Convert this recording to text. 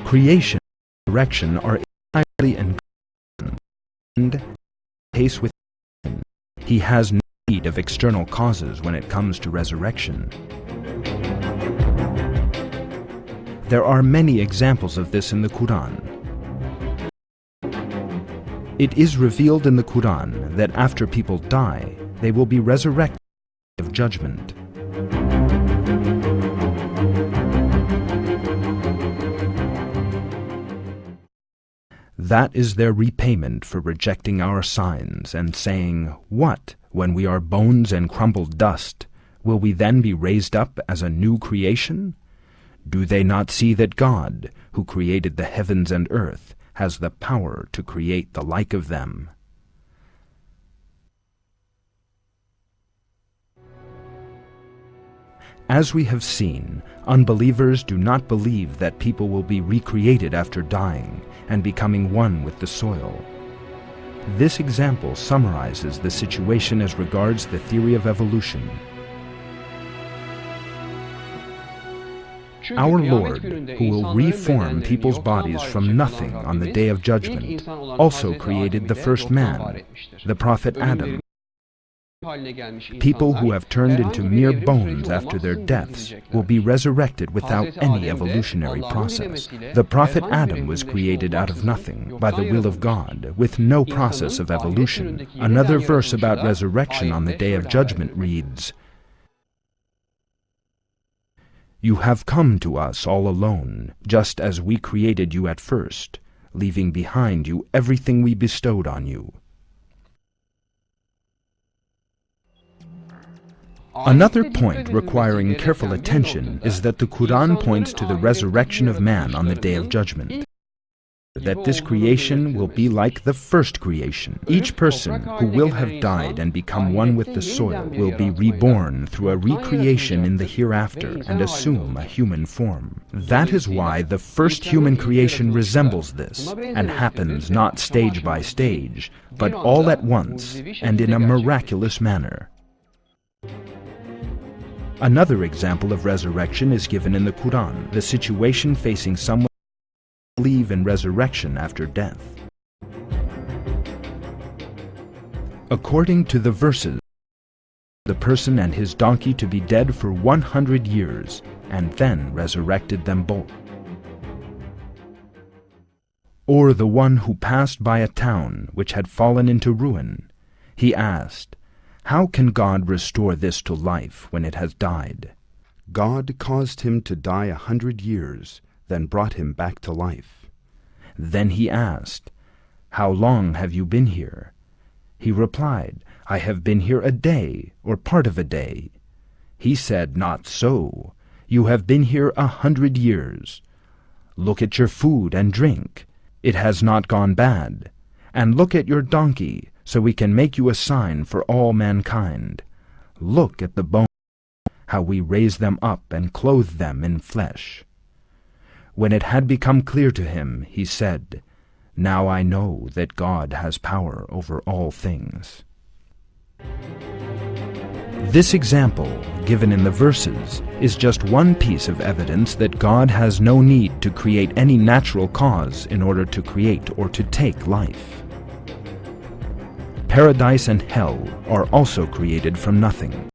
Creation and resurrection are entirely in God, and in case with him, he has no need of external causes when it comes to resurrection. There are many examples of this in the Qur'an. It is revealed in the Qur'an that after people die, they will be resurrected of judgment. That is their repayment for rejecting our signs and saying, "What, when we are bones and crumbled dust, will we then be raised up as a new creation? Do they not see that God, who created the heavens and earth, has the power to create the like of them?" As we have seen, unbelievers do not believe that people will be recreated after dying and becoming one with the soil. This example summarizes the situation as regards the theory of evolution. Our Lord, who will reform people's bodies from nothing on the Day of Judgment, also created the first man, the Prophet Adam. People who have turned into mere bones after their deaths will be resurrected without any evolutionary process. The Prophet Adam was created out of nothing, by the will of God, with no process of evolution. Another verse about resurrection on the Day of Judgment reads, "You have come to us all alone, just as we created you at first, leaving behind you everything we bestowed on you." Another point requiring careful attention is that the Qur'an points to the resurrection of man on the Day of Judgment. That this creation will be like the first creation. Each person who will have died and become one with the soil will be reborn through a recreation in the hereafter and assume a human form. That is why the first human creation resembles this and happens not stage by stage, but all at once and in a miraculous manner. Another example of resurrection is given in the Qur'an, the situation facing someone who believes in resurrection after death. According to the verses, the person and his donkey to be dead for 100 years, and then resurrected them both. Or the one who passed by a town which had fallen into ruin. He asked, "How can God restore this to life when it has died?" God caused him to die 100 years, then brought him back to life. Then he asked, "How long have you been here?" He replied, "I have been here a day, or part of a day." He said, "Not so. You have been here 100 years. Look at your food and drink. It has not gone bad. And look at your donkey, so we can make you a sign for all mankind. Look at the bones, how we raise them up and clothe them in flesh." When it had become clear to him, he said, "Now I know that God has power over all things." This example, given in the verses, is just one piece of evidence that God has no need to create any natural cause in order to create or to take life. Paradise and hell are also created from nothing.